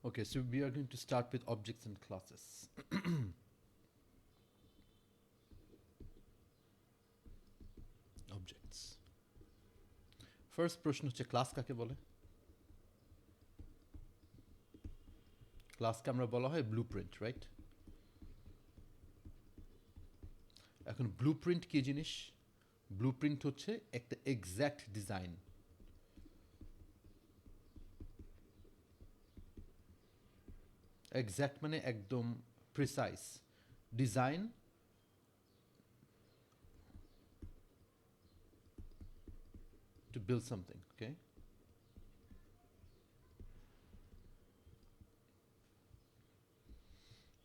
Okay, so we are going to start with objects and classes. Objects. First প্রশ্ন হচ্ছে class কাকে বলে? ক্লাসকে আমরা বলা হয় ব্লুপ্রিন্ট, রাইট? এখন ব্লুপ্রিন্ট কি জিনিস? ব্লুপ্রিন্ট হচ্ছে একটা এক্স্যাক্ট ডিজাইন। এক্স্যাক্ট মানে একদম precise design to build something, okay?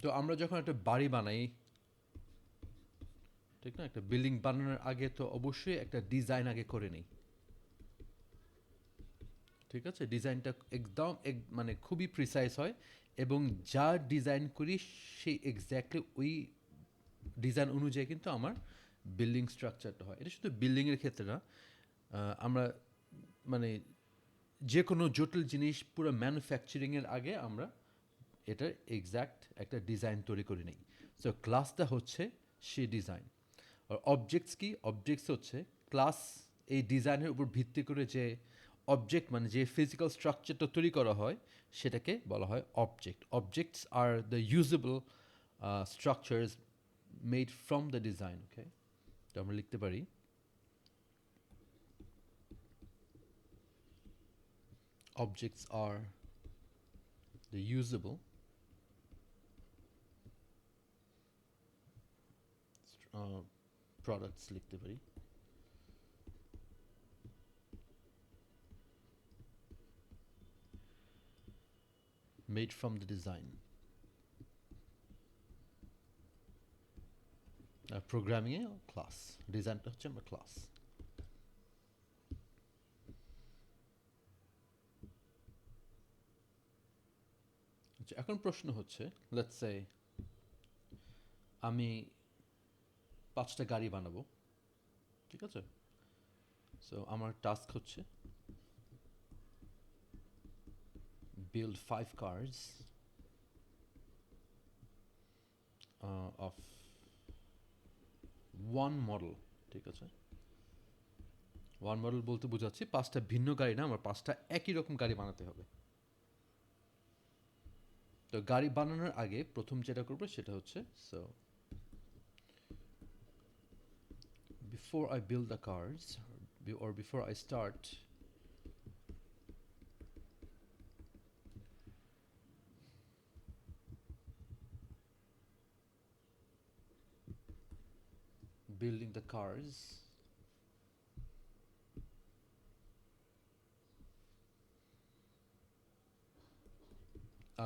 তো আমরা যখন একটা বাড়ি বানাই, ঠিক না, একটা বিল্ডিং বানানোর আগে তো অবশ্যই একটা ডিজাইন আগে করে নিই, ঠিক আছে? ডিজাইনটা একদম মানে খুবই প্রিসাইজ হয় এবং যা ডিজাইন করি সেই এক্স্যাক্টলি ওই ডিজাইন অনুযায়ী কিন্তু আমার বিল্ডিং স্ট্রাকচারটা হয়। এটা শুধু বিল্ডিংয়ের ক্ষেত্রে না, আমরা মানে যে কোনো জটিল জিনিস পুরো ম্যানুফ্যাকচারিংয়ের আগে আমরা এটার এক্স্যাক্ট একটা ডিজাইন তৈরি করে নিই। সো ক্লাসটা হচ্ছে সেই ডিজাইন। আর অবজেক্টস কি? অবজেক্টস হচ্ছে ক্লাস এই ডিজাইনের উপর ভিত্তি করে যে অবজেক্ট মানে যে ফিজিক্যাল স্ট্রাকচারটা তৈরি করা হয় সেটাকে বলা হয় object. Objects are the usable structures made from the design, okay? তো আমরা লিখতে পারি objects are the usable products লিখতে পারি made from the design. Programming A class, ডিজাইনটা হচ্ছে আমার ক্লাস। আচ্ছা, এখন প্রশ্ন হচ্ছে লেটস সে আমি 5টা গাড়ি বানাবো, ঠিক আছে? সো আমার টাস্ক হচ্ছে build 5 cars of one model, ঠিক আছে? ওয়ান মডেল বলতে বোঝাচ্ছি 5টা ভিন্ন গাড়ি না, আমার 5টা একই রকম গাড়ি বানাতে হবে। তো গাড়ি বানানোর আগে প্রথম যেটা করবো সেটা হচ্ছে so before I build the cars or before I start building the cars,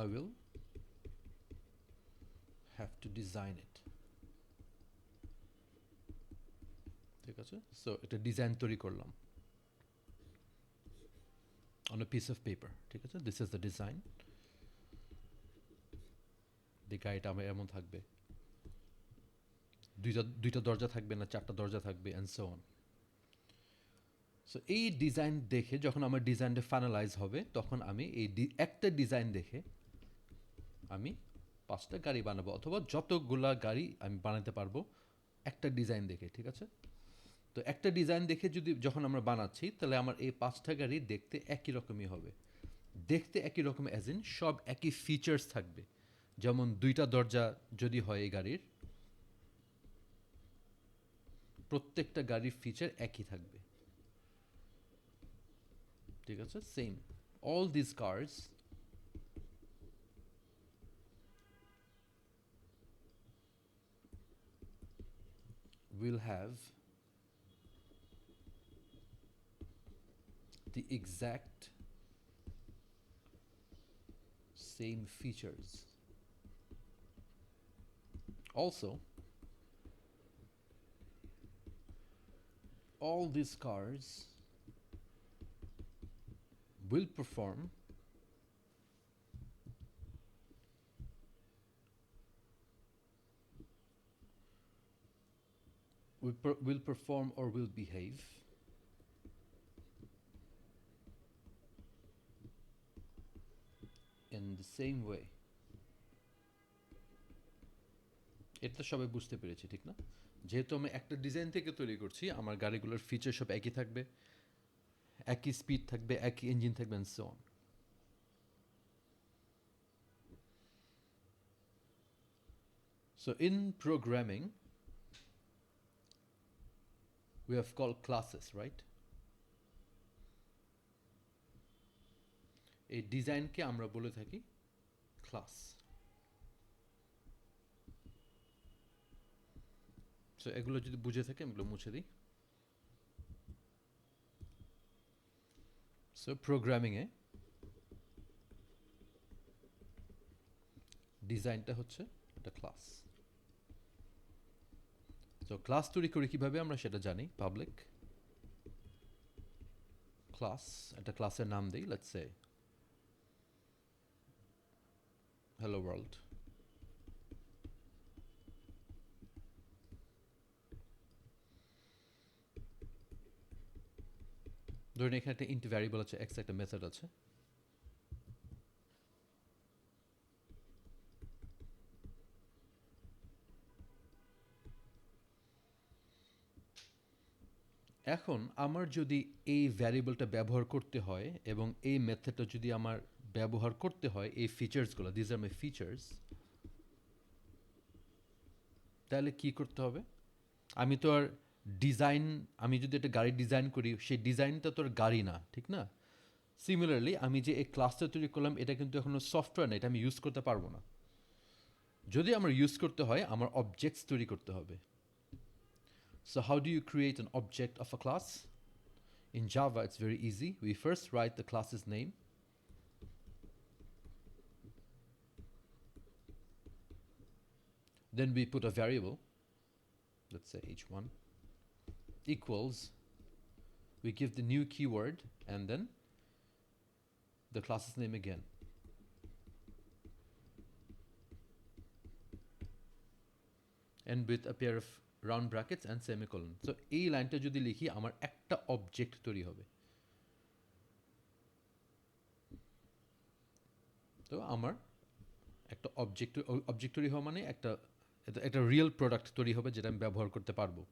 I will have to design it, ঠিক আছে? সো এটা ডিজাইন তৈরি করলাম on a piece of paper, ঠিক আছে? This is the design. গাড়িটা আমার এমন থাকবে, দুইটা দরজা থাকবে না 4টা দরজা থাকবে and so on. সো এই ডিজাইন দেখে যখন আমার ডিজাইনটা ফাইনালাইজ হবে তখন আমি এই একটা ডিজাইন দেখে আমি 5টা গাড়ি বানাবো অথবা যতগুলা গাড়ি আমি বানাতে পারবো একটা ডিজাইন দেখে, ঠিক আছে? তো একটা ডিজাইন দেখে যদি যখন আমরা বানাচ্ছি তাহলে আমার এই 5টা গাড়ি দেখতে একই রকমই হবে। দেখতে একই রকম অ্যাজ ইন সব একই ফিচার্স থাকবে। যেমন 2টা দরজা যদি হয় এই গাড়ির, প্রত্যেকটা গাড়ির ফিচার একই থাকবে, ঠিক আছে? Same all these cars will have the exact same features. Also, all these cars will perform will perform or will behave in the same way. এটা তো সবাই বুঝতে পেরেছি, ঠিক না? যেহেতু আমি একটা ডিজাইন থেকে তৈরি করছি, আমার গাড়িগুলোর ফিচার সব একই থাকবে, একই স্পিড থাকবে, একই ইঞ্জিন থাকবে, and so on. So in programming, we have called classes, right? এই ডিজাইনকে আমরা বলে থাকি ক্লাস। সো এগুলো যদি বুঝে থাকে এগুলো মুছে দিই। সো প্রোগ্রামিংয়ে ডিজাইনটা হচ্ছে একটা ক্লাস। সো ক্লাস তৈরি করি কীভাবে আমরা সেটা জানি। পাবলিক ক্লাস, একটা ক্লাসের নাম দিই, লেটস সে hello world. ধরুন এখানে একটা ইন্ট ভ্যারিয়েবল আছে, এক্স একটা মেথড আছে। এখন আমার যদি এই ভ্যারিয়েবলটা ব্যবহার করতে হয় এবং এই মেথডটা যদি আমার ব্যবহার করতে হয়, এই ফিচার্সগুলো, দিস আর মাই ফিচার্স, তাহলে কি করতে হবে? আমি তো আর ডিজাইন, আমি যদি একটা গাড়ি ডিজাইন করি, সেই ডিজাইনটা তো আর গাড়ি না, ঠিক না? সিমিলারলি আমি যে এই ক্লাসটা তৈরি করলাম, এটা কিন্তু এখনো সফটওয়্যার না, এটা আমি ইউজ করতে পারবো না। যদি আমার ইউজ করতে হয়, আমার অবজেক্টস তৈরি করতে হবে। So how do you create an object of a class? In Java, it's very easy. We first write the class's name. Then we put a variable, let's say h1, equals, we give the new keyword, and then the class's name again. And with a pair of round brackets and semicolon. So এই লাইনটা যদি লিখি, আমার একটা object তৈরি হবে। তো আমার একটা অবজেক্ট তৈরি হওয়া মানে একটা রিয়েল প্রোডাক্ট তৈরি হবে যেটা আমি ব্যবহার করতে পারবো।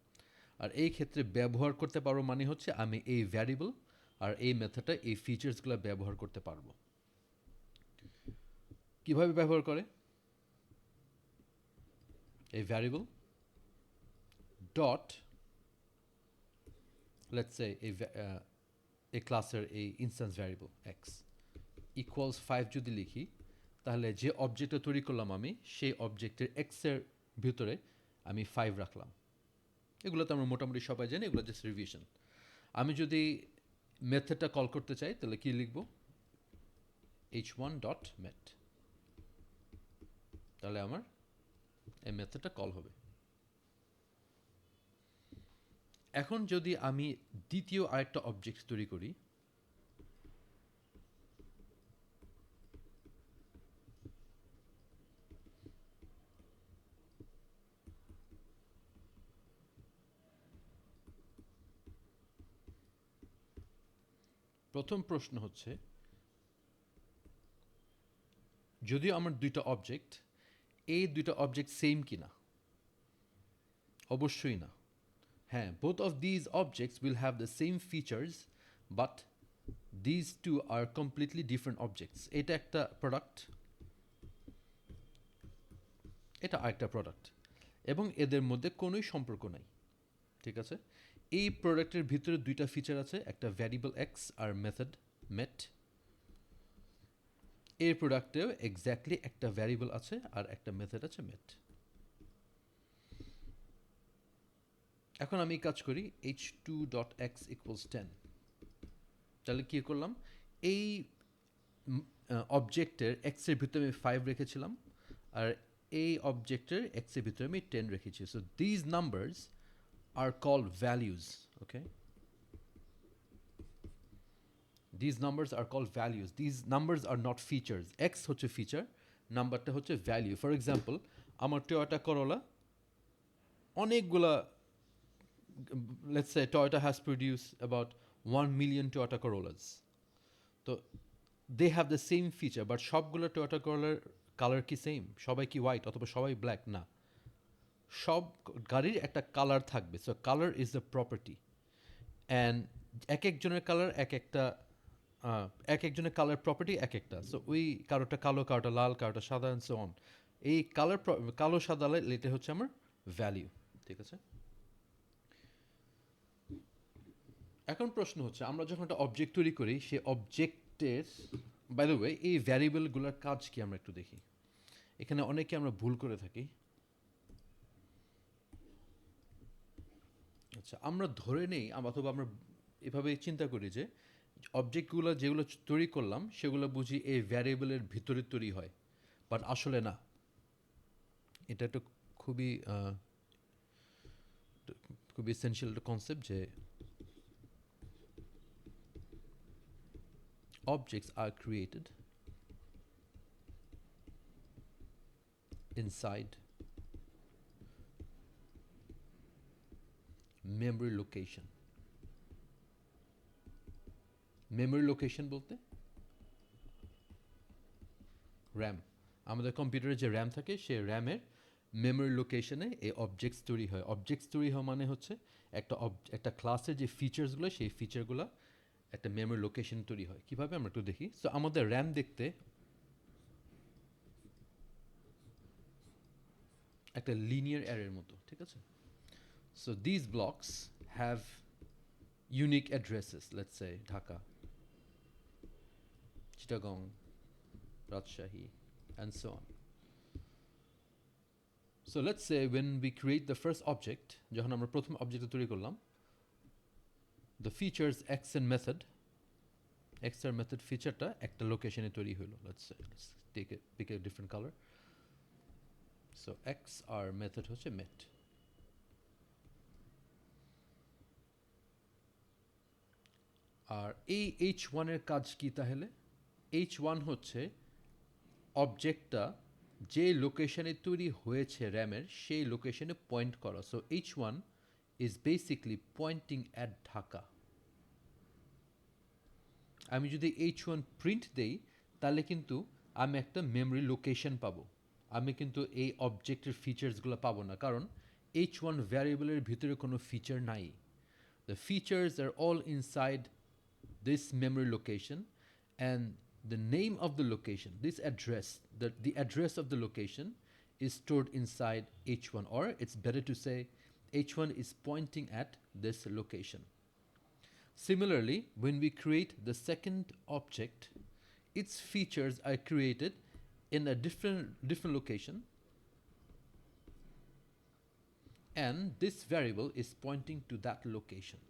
আর এই ক্ষেত্রে ব্যবহার করতে পারবো মানে হচ্ছে আমি এই ভ্যারিয়েবল আর এই মেথডটা, এই ফিচার্সগুলো ব্যবহার করতে পারবো। কিভাবে ব্যবহার করে? এই ভ্যারিয়েবল ডট, লেটস সে এই ক্লাসের এই ইনস্ট্যান্স ভ্যারিয়েবল এক্স ইকুয়ালস 5 যদি লিখি, তাহলে যে অবজেক্টটা তৈরি করলাম আমি, সেই অবজেক্টের এক্সের ভিতরে আমি 5 রাখলাম। এগুলো তো আমরা মোটামুটি সবাই জানি, এগুলো জাস্ট রিভিশন। আমি যদি মেথডটা কল করতে চাই, তাহলে কি লিখব? h1 ডট মেথড, তাহলে আমার এই মেথডটা কল হবে। এখন যদি আমি দ্বিতীয় আরেকটা অবজেক্ট তৈরি করি, প্রথম প্রশ্ন হচ্ছে, যদিও আমার দুইটা অবজেক্ট, এই দুইটা অবজেক্ট সেম কিনা? অবশ্যই না। হ্যাঁ, both of these objects will have the same features, but these two are completely different objects. এটা একটা প্রোডাক্ট, এটা আরেকটা প্রোডাক্ট, এবং এদের মধ্যে কোনোই সম্পর্ক নাই, ঠিক আছে? এই প্রোডাক্টের ভিতরে দুইটা ফিচার আছে, একটা ভ্যারিয়েবল এক্স আর মেথড মেট। এর প্রোডাক্টেও এক্স্যাক্টলি একটা ভ্যারিয়েবল আছে আর একটা মেথড আছে মেট। এখন আমি কাজ করি h2.x equals 10, তাহলে কী করলাম? এই অবজেক্টের এক্সের ভিতরে আমি 5 রেখেছিলাম, আর এই অবজেক্টের এক্সের ভিতরে আমি 10 রেখেছি। So these numbers are called values, okay? These numbers are called values. These numbers are not features. X হচ্ছে feature, নাম্বারটা হচ্ছে ভ্যালিউ। ফর এক্সাম্পল, আমার টয়োটা করোলা অনেকগুলা, let's say Toyota has produced about 1 million Toyota Corollas. So they have the same feature, but সবগুলো Toyota করোলার colour কি same? সবাই কি হোয়াইট অথবা সবাই ব্ল্যাক? না, সব গাড়ির একটা কালার থাকবে। So colour is the property, and এক একজনের কালার এক একটা, এক একজনের কালার প্রপার্টি এক একটা। সো ওই কারোটা কালো, কারোটা লাল, কারোটা সাদা, অ্যান্ড সো অন। এই কালার, কালো সাদা লাল, এটা হচ্ছে আমার ভ্যালিউ। ঠিক আছে, এখন প্রশ্ন হচ্ছে আমরা যখন একটা অবজেক্ট তৈরি করি, সেই অবজেক্টের, বাই দ্য ওয়ে, এই ভ্যারিয়েবলগুলোর কাজ কি আমরা একটু দেখি। এখানে অনেকে আমরা ভুল করে থাকি। আচ্ছা, আমরা ধরে নেই অথবা আমরা এভাবে চিন্তা করি যে অবজেক্টগুলো যেগুলো তৈরি করলাম সেগুলো বুঝি এই ভ্যারিয়েবলের ভিতরে তৈরি হয়, বাট আসলে না। এটা একটা খুবই খুবই এসেনশিয়াল একটা কনসেপ্ট যে objects are created inside memory location. Memory location বলতে র্যাম। আমাদের কম্পিউটারে যে র্যাম থাকে সেই র্যামের মেমোরি লোকেশনে এই অবজেক্টস তৈরি হয়। অবজেক্টস তৈরি হওয়া মানে হচ্ছে একটা ক্লাসের যে ফিচার্সগুলো, সেই ফিচারগুলো একটা মেমোরি লোকেশন তৈরি হয়। কীভাবে আমরা একটু দেখি। সো আমাদের র্যাম দেখতে একটা লিনিয়ার অ্যারের মতো, ঠিক আছে? So this blocks have unique addresses, let's say Dhaka, Chittagong, Rajshahi, and so on. So let's say when we create the first object, যখন আমরা প্রথম অবজেক্ট তৈরি করলাম, the features x and method, x R method ফিচারটা একটা লোকেশনে তৈরি হলো। let's say, let's pick a different color. So x R method হচ্ছে met. আর এই h1 এর কাজ কি তাহলে? h1 হচ্ছে অবজেক্টটা যে লোকেশনে তৈরি হয়েছে র্যামের, সেই লোকেশনে পয়েন্ট করা। So h1 is basically pointing at Dhaka. আমি যদি h1 প্রিন্ট দেই তাহলে কিন্তু আমি একটা মেমরি লোকেশন পাবো, আমি কিন্তু এই অবজেক্টের ফিচার্সগুলো পাবো না, কারণ h1 ভ্যারিয়েবলের ভিতরে কোনো ফিচার নাই। The features are all inside this memory location, and the name of the location, this address, the address of the location is stored inside h1, or it's better to say h1 is pointing at this location. Similarly, when we create the second object, its features are created in a different location, and this variable is pointing to that location.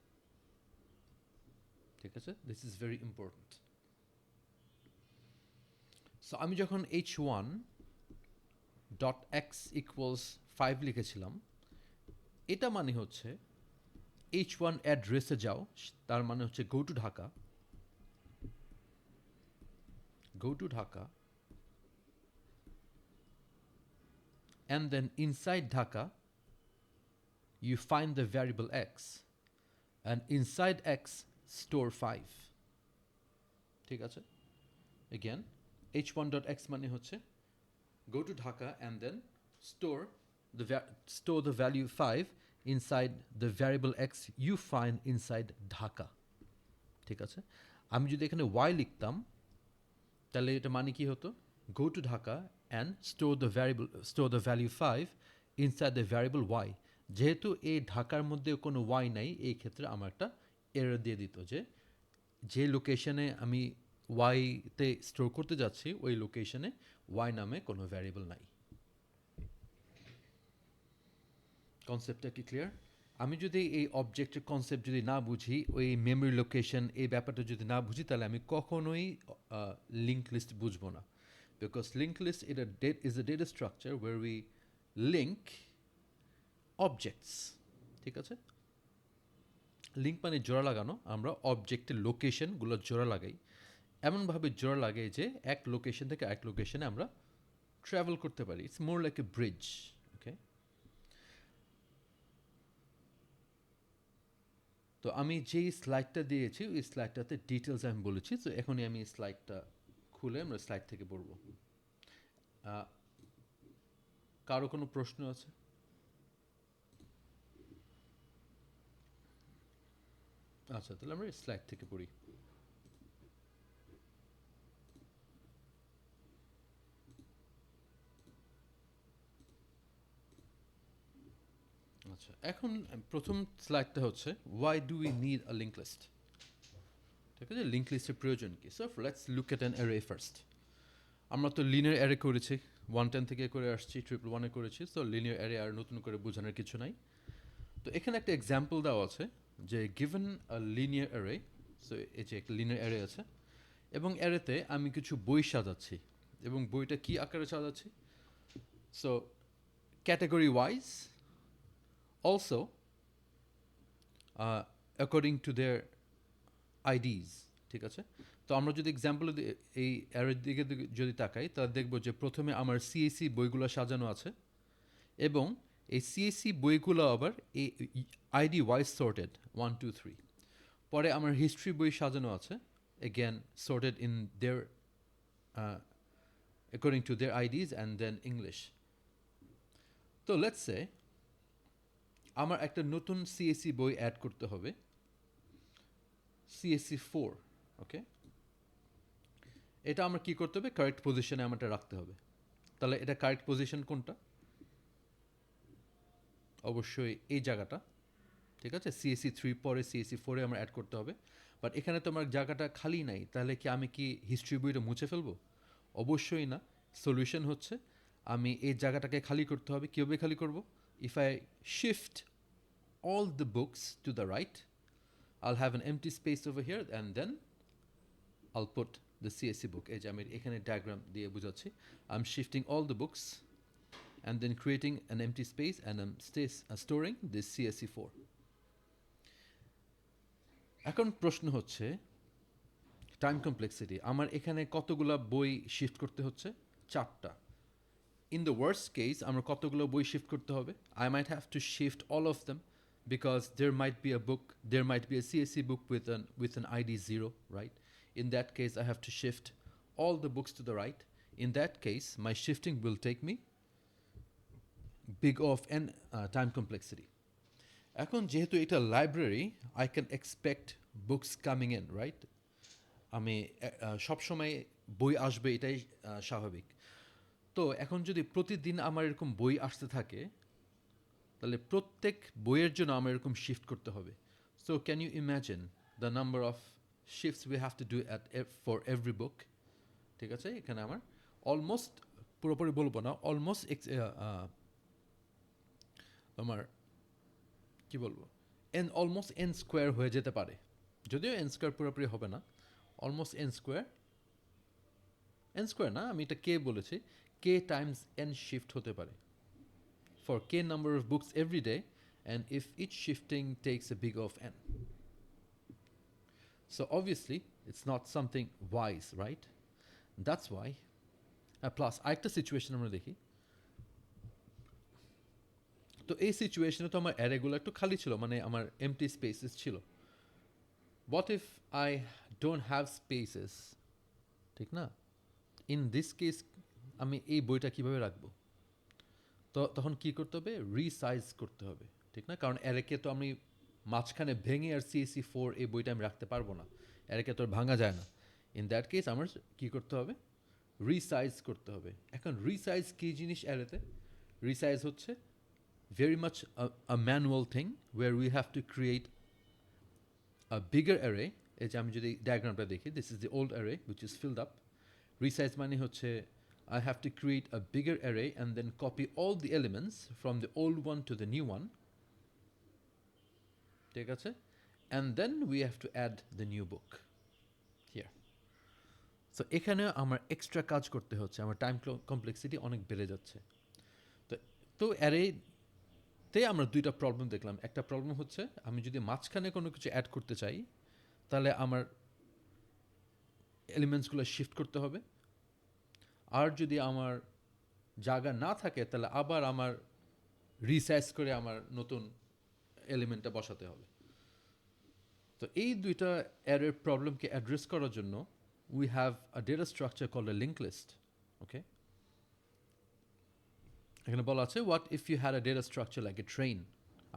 ঠিক আছে, this is very important. So আমি যখন h1 dot x equals 5 লিখেছিলাম, এটা মানে হচ্ছে h1 অ্যাড্রেসে যাও, তার মানে হচ্ছে go to Dhaka, go to Dhaka, and then inside Dhaka you find the variable x, and inside x store 5. ঠিক আছে, again h1.x মানে হচ্ছে go to Dhaka and then store the value 5 inside the variable x you find inside Dhaka. ঠিক আছে, আমি যদি এখানে y লিখতাম তাহলে এটা মানে কি হতো? go to Dhaka and store the value 5 inside the variable y. যেহেতু এই ঢাকার মধ্যে কোনো y নাই, এই ক্ষেত্রে আমার একটা এরর দিয়ে দিত যে লোকেশনে আমি y-তে স্টোর করতে যাচ্ছি ওই লোকেশনে y নামে কোনো ভ্যারিয়েবল নাই। কনসেপ্টটা কি ক্লিয়ার? আমি যদি এই অবজেক্টের কনসেপ্ট যদি না বুঝি, ওই মেমরি লোকেশন এই ব্যাপারটা যদি না বুঝি, তাহলে আমি কখনোই লিঙ্ক লিস্ট বুঝবো না। Because link list is a data structure where we link objects. ঠিক আছে, লিঙ্ক মানে জোড়া লাগানো। আমরা অবজেক্টের লোকেশনগুলো জোড়া লাগাই, এমনভাবে জোড়া লাগাই যে এক লোকেশন থেকে এক লোকেশনে আমরা ট্রাভেল করতে পারি। It's more like a bridge. Okay, তো আমি যেই স্লাইডটা দিয়েছি ওই স্লাইডটাতে ডিটেলস আমি বলেছি, তো এখনই আমি স্লাইডটা খুলে আমরা স্লাইড থেকে পড়ব। কারো কোনো প্রশ্ন আছে? আচ্ছা, তাহলে আমরা স্লাইড থেকে পড়ি। আচ্ছা, এখন প্রথম স্লাইডটা হচ্ছে why do we need a link list. ঠিক আছে, লিঙ্ক লিস্টের প্রয়োজন কি? So let's look at an array first. আমরা তো লিনিয়ার অ্যারে করেছি, 110 থেকে করে আসছি, 111-এ করেছি। সো লিনিয়ার অ্যারে আর নতুন করে বোঝানোর কিছু নাই। তো এখানে একটা এক্সাম্পল দেওয়া আছে যে given a linear array, so এই যে একটা লিনিয়ার অ্যারে আছে এবং অ্যারেতে আমি কিছু বই সাজাচ্ছি এবং বইটা কি আকারে সাজাচ্ছি? So category wise, also according to their IDs. ঠিক আছে, তো আমরা যদি এক্সাম্পল এই অ্যারের দিকে যদি তাকাই তাহলে দেখব যে প্রথমে আমার সিএসি বইগুলো সাজানো আছে এবং এই সিএসি বইগুলো আবার এই আইডি ওয়াইজ সর্টেড 1 2 3। পরে আমার হিস্ট্রি বই সাজানো আছে, again sorted in their according to their IDs and then English. তো লেটস সে আমার একটা নতুন সিএসি বই অ্যাড করতে হবে, সিএসসি 4। ওকে, এটা আমার কি করতে হবে? কারেক্ট পজিশনে আমারটা রাখতে হবে। তাহলে এটা কারেক্ট পজিশন কোনটা? অবশ্যই এই জায়গাটা। ঠিক আছে, সিএসসি 3 পরে সিএসসি 4-এ আমার অ্যাড করতে হবে। বাট এখানে তো আমার জায়গাটা খালি নাই, তাহলে কি আমি কি হিস্ট্রি বইটা মুছে ফেলবো? অবশ্যই না। সলিউশন হচ্ছে আমি এই জায়গাটাকে খালি করতে হবে। কীভাবে খালি করব? If I shift all the books to the right, I'll have an empty space over here and then I'll put the CSC book. এই যে আমি এখানে ডায়াগ্রাম দিয়ে বোঝাচ্ছি। I'm shifting all the books and then creating an empty space and I'm storing this CSC 4. এখন প্রশ্ন হচ্ছে time complexity. আমার এখানে কতগুলো বই শিফট করতে হচ্ছে? 4টা। In the worst case, আমার কতগুলো বই শিফট করতে হবে? I might have to shift all of them because there might be a book, there might be a CSC book with an ID 0, right? In that case, I have to shift all the books to the right. In that case, my shifting will take me big of an time complexity. এখন যেহেতু এটা library, I can expect books coming in, right? আমি সবসময় বই আসবে, এটাই স্বাভাবিক। তো এখন যদি প্রতিদিন আমার এরকম বই আসতে থাকে তাহলে প্রত্যেক বইয়ের জন্য আমার এরকম শিফট করতে হবে। So can you imagine the number of shifts we have to do for every book? ঠিক আছে, এখানে আমার অলমোস্ট, পুরোপুরি বলবো না, অলমোস্ট আমার কি বলবো, অলমোস্ট এন স্কোয়ার হয়ে যেতে পারে। যদিও এন স্কোয়ার পুরোপুরি হবে না, অলমোস্ট এন স্কোয়ার না, আমি এটা কে বলেছি, কে টাইমস এন শিফট হতে পারে for k number of books every day, and if each shifting takes a big of n. So obviously it's not something wise, right? That's why plus আরেকটা situation আমরা দেখি। তো এই সিচুয়েশনে তো আমার অ্যারেগুলো একটু খালি ছিল, মানে আমার এমটি স্পেসেস ছিল। What if I don't have spaces? ঠিক না? ইন দিস কেস আমি এই বইটা কিভাবে রাখবো? তো তখন কী করতে হবে? রিসাইজ করতে হবে, ঠিক না? কারণ অ্যারেকে তো আমি মাঝখানে ভেঙে আর সিএসি 4 এই বইটা আমি রাখতে পারবো না, অ্যারেকে তো আর ভাঙা যায় না। ইন দ্যাট কেস আমার কী করতে হবে? রিসাইজ করতে হবে। এখন রিসাইজ কী জিনিস অ্যারেতে? রিসাইজ হচ্ছে very much a manual thing where we have to create a bigger array. এই যে আমি যদি ডায়াগ্রামটা দেখি, this is the old array which is filled up. Resize মানে হচ্ছে I have to create a bigger array and then copy all the elements from the old one to the new one. ঠিক আছে? And then we have to add the new book here. So এখানে আমার extra কাজ করতে হচ্ছে, আমার time complexity অনেক বেড়ে যাচ্ছে। তো অ্যারেতে আমরা দুইটা প্রবলেম দেখলাম। একটা প্রবলেম হচ্ছে আমি যদি মাঝখানে কোনো কিছু অ্যাড করতে চাই তাহলে আমার এলিমেন্টসগুলো শিফট করতে হবে, আর যদি আমার জায়গা না থাকে তাহলে আবার আমার রিসাইজ করে আমার নতুন এলিমেন্টটা বসাতে হবে। তো এই দুইটা অ্যারের প্রবলেমকে অ্যাড্রেস করার জন্য we have a data structure called a linked list. Okay, এখানে বলা আছে what if you had a data structure like a train.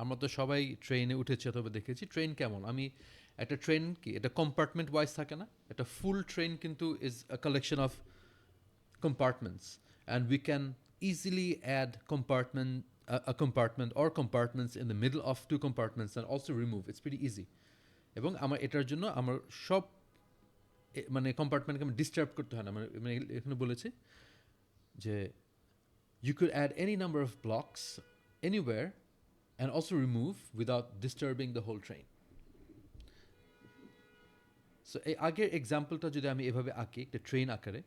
আমরা তো সবাই ট্রেনে উঠেছি অথবা দেখেছি ট্রেন কেমন। আমি একটা ট্রেন কি এটা কম্পার্টমেন্ট ওয়াইজ থাকে না, একটা ফুল ট্রেন কিন্তু is a collection of compartments, and we can easily add a compartment or compartments in the middle of two compartments and also remove. It's pretty easy. এবং আমার এটার জন্য আমার সব মানে কম্পার্টমেন্টকে আমি ডিস্টার্ব করতে হয় না। মানে এখানে বলেছে যে you could add any number of blocks anywhere and also remove without disturbing the whole train. So এই আগের এক্সাম্পলটা যদি আমি এভাবে আঁকি একটা ট্রেন আকারে,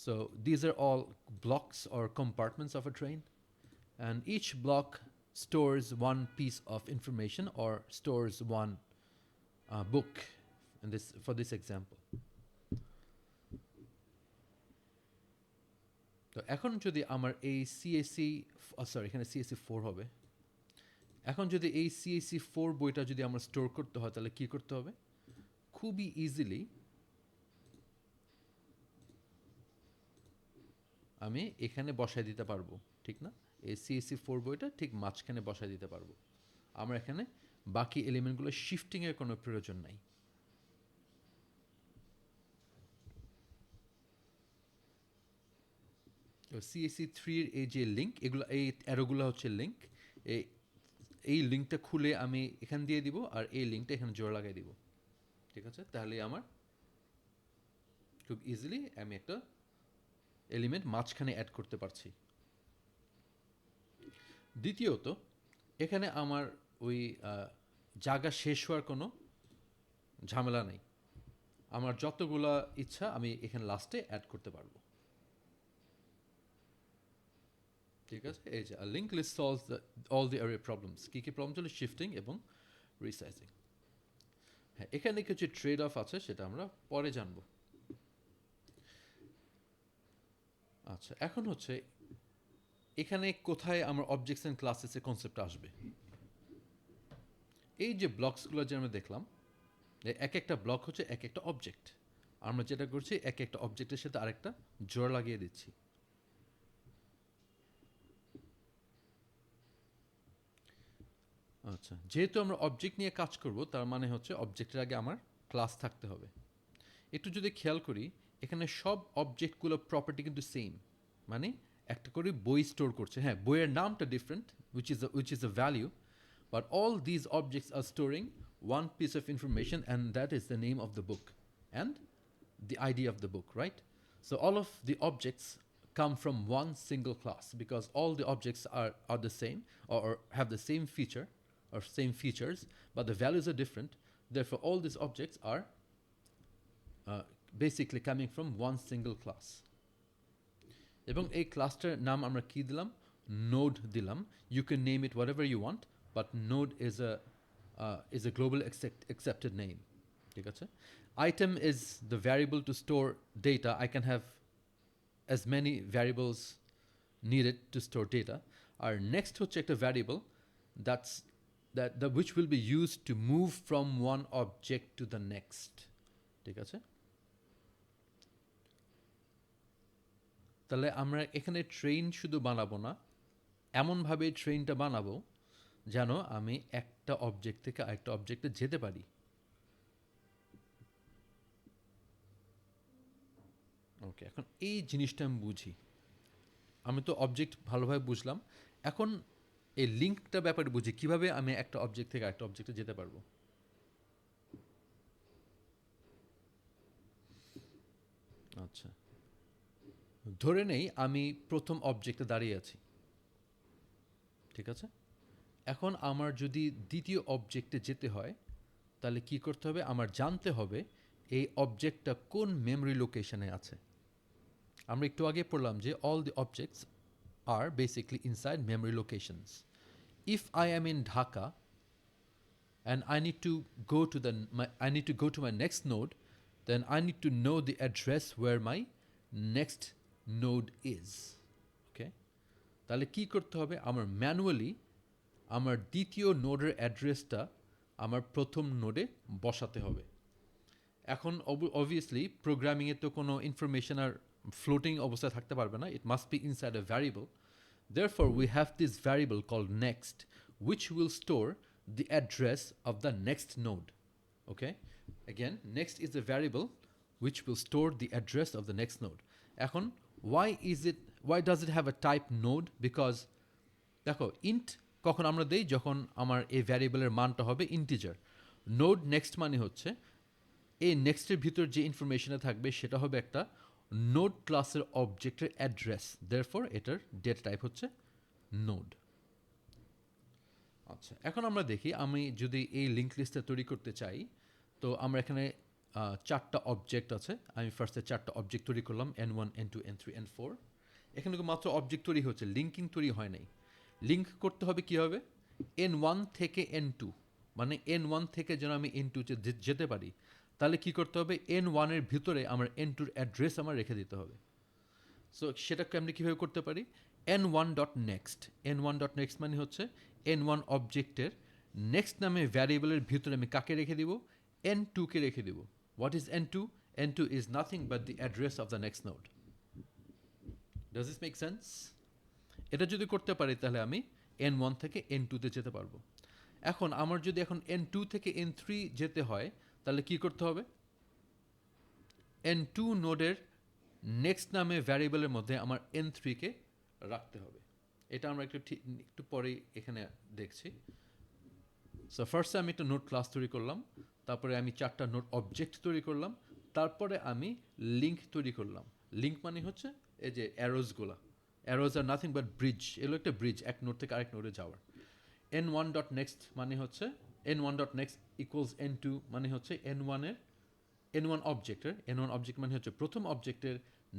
so these are all blocks or compartments of a train, and each block stores one piece of information or stores one book in this for this example. তো এখন যদি আমার এই সিএসসি সরি এখানে সিএসসি 4 হবে, এখন যদি এই সিএসসি 4 বইটা যদি আমার স্টোর করতে হয় তাহলে কি করতে হবে? খুবই ইজিলি আমি এখানে বসায় দিতে পারবো, ঠিক না? এই সিএসসি 4 বইটা ঠিক মাঝখানে বসায় দিতে পারবো। আমরা এখানে বাকি এলিমেন্টগুলো শিফটিংয়ের কোনো প্রয়োজন নাই। সিএসসি 3 এর এই যে লিঙ্ক, এগুলো এই অ্যারোগুলো হচ্ছে লিঙ্ক। এই লিঙ্কটা খুলে আমি এখান দিয়ে দিব আর এই লিঙ্কটা এখানে জোড়া লাগাই দিব, ঠিক আছে? তাহলে আমার খুব ইজিলি আমি একটা এলিমেন্ট মাঝখানে অ্যাড করতে পারছি। দ্বিতীয়ত এখানে আমার ওই জায়গা শেষ হওয়ার কোনো ঝামেলা নেই। আমার যতগুলা ইচ্ছা আমি এখানে লাস্টে অ্যাড করতে পারবো, ঠিক আছে? এই যে link list solves all the array problems. কী কী প্রবলেম চলে? শিফটিং এবং রিসাইজিং। হ্যাঁ, এখানে কিছু ট্রেড অফ আছে সেটা আমরা পরে জানব। আচ্ছা, এখন হচ্ছে এখানে কোথায় আমার অবজেক্টস অ্যান্ড ক্লাসেসের কনসেপ্ট আসবে? এই যে ব্লকসগুলো যে আমরা দেখলাম, এক একটা ব্লক হচ্ছে এক একটা অবজেক্ট। আমরা যেটা করছি এক একটা অবজেক্টের সাথে আরেকটা জোড়া লাগিয়ে দিচ্ছি। আচ্ছা, যেহেতু আমরা অবজেক্ট নিয়ে কাজ করব তার মানে হচ্ছে অবজেক্টের আগে আমার ক্লাস থাকতে হবে। একটু যদি খেয়াল করি এখানে সব অবজেক্টগুলো প্রপার্টি কিন্তু সেম, মানে একটা করে বই স্টোর করছে। হ্যাঁ, বইয়ের নামটা different, which is a value, but all these objects are storing one piece of information, and that is the name of the book and the ID of the book, right? So all of the objects come from one single class because all the objects are the same or have the same feature or same features, but the values are different. Therefore, all these objects are basically coming from one single class. এবং এই ক্লাসটার নাম আমরা কি দিলাম? Node দিলাম। You can name it whatever you want, but node is a global accepted name, ঠিক আছে? Item is the variable to store data. I can have as many variables needed to store data. Our next হচ্ছে একটা variable which will be used to move from one object to the next, ঠিক আছে? তাহলে আমরা এখানে train শুধু বানাবো না, এমনভাবে ট্রেনটা বানাবো যেন আমি একটা অবজেক্ট থেকে আরেকটা অবজেক্টে যেতে পারি। ওকে, এখন এই জিনিসটা আমি বুঝি। আমি তো অবজেক্ট ভালোভাবে বুঝলাম, এখন এই লিঙ্কটা ব্যাপারে বুঝি কিভাবে আমি একটা অবজেক্ট থেকে আরেকটা অবজেক্টে যেতে পারবো। আচ্ছা, ধরে নেই আমি প্রথম অবজেক্টে দাঁড়িয়ে আছি, ঠিক আছে? এখন আমার যদি দ্বিতীয় অবজেক্টে যেতে হয় তাহলে কি করতে হবে? আমার জানতে হবে এই অবজেক্টটা কোন মেমরি লোকেশনে আছে। আমরা একটু আগে পড়লাম যে all the objects are basically inside memory locations. If I am in Dhaka and I need to go to my next node, then I need to know the address where my next node is. Okay? তাহলে কি করতে হবে? আমার manually আমার দ্বিতীয় নোডের অ্যাড্রেসটা আমার প্রথম নোডে বসাতে হবে। এখন অবভিয়াসলি প্রোগ্রামিংয়ে তো কোনো ইনফরমেশন আর ফ্লোটিং অবস্থায় থাকতে পারবে না, it must be inside A variable. Therefore, we have this variable called next, which will store the address of the next node. Okay? Again, next is a variable which will store the address of the next node. এখন why does it have a type node? Because দেখো int কখন আমরা দেই, যখন আমার এই ভ্যারিয়েবলের মানটা হবে ইন্টিজার। নোড নেক্সট মানে হচ্ছে এই নেক্সটের ভিতর যে ইনফরমেশনে থাকবে সেটা হবে একটা নোড ক্লাসের অবজেক্টের অ্যাড্রেস, দেয়ারফর এটার ডেটা টাইপ হচ্ছে নোড। আচ্ছা, এখন আমরা দেখি আমি যদি এই লিঙ্ক লিস্টটা তৈরি করতে চাই, তো আমরা এখানে চারটা অবজেক্ট আছে। আমি ফার্স্টে চারটা অবজেক্ট তৈরি করলাম, N1 N2 N3 N4। এখানে মাত্র অবজেক্ট তৈরি হচ্ছে, লিঙ্কিং তৈরি হয় নাই। লিঙ্ক করতে হবে কি হবে, N1 থেকে N2, মানে N1 থেকে যেন আমি N2 যেতে পারি, তাহলে কি করতে হবে, N1 এর ভিতরে আমার N2 এর অ্যাড্রেস আমার রেখে দিতে হবে। সো সেটাকে আমরা কীভাবে করতে পারি, N1.next, N1.next মানে হচ্ছে N1 অবজেক্টের নেক্সট নামে ভ্যারিয়েবলের ভিতরে আমি কাকে রেখে দিব, N2 কে রেখে দিব। What is N2? N2 is nothing but the address of the next node. Does this make sense? এটা যদি করতে পারি তাহলে আমি N1 থেকে N2 তে যেতে পারবো। এখন আমার যদি এখন N2 থেকে N3 যেতে হয়, তাহলে কি করতে হবে, N2 নোডের নেক্সট নামে ভ্যারিয়েবলের মধ্যে আমার N3 কে রাখতে হবে। এটা আমরা একটু পরেই এখানে দেখছি। সো ফার্স্টে আমি একটা নোড ক্লাস তৈরি করলাম, তারপরে আমি চারটা নোড অবজেক্ট তৈরি করলাম, তারপরে আমি লিঙ্ক তৈরি করলাম। লিঙ্ক মানে হচ্ছে এই যে অ্যারোজগুলা, arrows are nothing but bridge, এগুলো একটা ব্রিজ এক নোড থেকে আরেক নোডে যাওয়ার। N1.next মানে হচ্ছে N1.next ইকুয়ালস N2 মানে হচ্ছে N1 অবজেক্টের, N1 অবজেক্ট মানে হচ্ছে প্রথম অবজেক্টের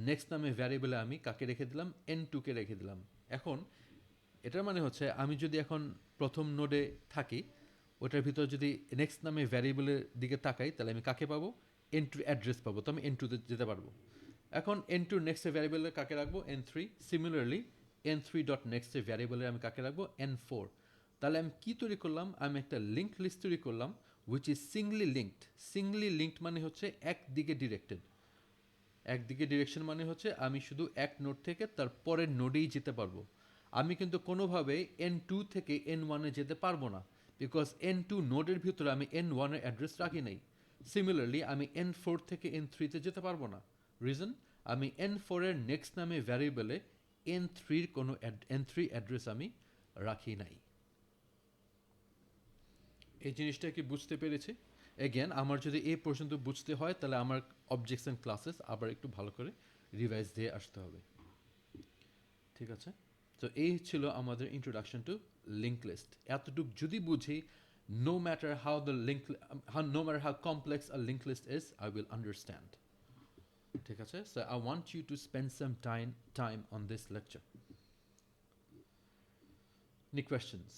নেক্সট নামে ভ্যারিয়েবলে আমি কাকে রেখে দিলাম, N2 কে রেখে দিলাম। এখন এটার মানে হচ্ছে আমি যদি এখন প্রথম নোডে থাকি, ওটার ভিতর যদি নেক্সট নামে ভ্যারিয়েবলের দিকে তাকাই, তাহলে আমি কাকে পাবো, N2 অ্যাড্রেস পাবো, তো আমি N2 তে যেতে পারবো। এখন N2 নেক্সট ভ্যারিয়েবলে কাকে রাখবো, N3। সিমিলারলি N3.next ভ্যারিয়েবলে আমি কাকে রাখবো, N4। তাহলে আমি কি তৈরি করলাম, আমি একটা লিঙ্ক লিস্ট তৈরি করলাম which is singly linked. Singly linked মানে হচ্ছে একদিকে ডিরেক্টেড। একদিকে ডিরেকশন মানে হচ্ছে আমি শুধু এক নোড থেকে তার পরের নোডেই যেতে পারবো। আমি কিন্তু কোনোভাবে N2 থেকে N1 এ যেতে পারবো না, বিকজ N2 নোডের ভিতরে আমি N1 এর অ্যাড্রেস রাখি নাই। সিমিলারলি আমি N4 থেকে N3 তে যেতে পারবো না। রিজন, আমি N4 এর নেক্সট নামে ভ্যারিয়েবলে N3 এর কোনো N3 অ্যাড্রেস আমি রাখি নাই। এই জিনিসটা কি বুঝতে পেরেছি? এগেন আমার যদি এই পর্যন্ত বুঝতে হয়, তাহলে আমার অবজেক্টস অ্যান্ড ক্লাসেস আবার একটু ভালো করে রিভাইজ দিয়ে আসতে হবে। ঠিক আছে, তো এই ছিল আমাদের ইন্ট্রোডাকশন টু লিঙ্ক লিস্ট। এতটুকু যদি বুঝি, no matter no matter how complex a linked list is, I will understand. ঠিক আছে, so I want you to spend some time on this lecture. Any questions?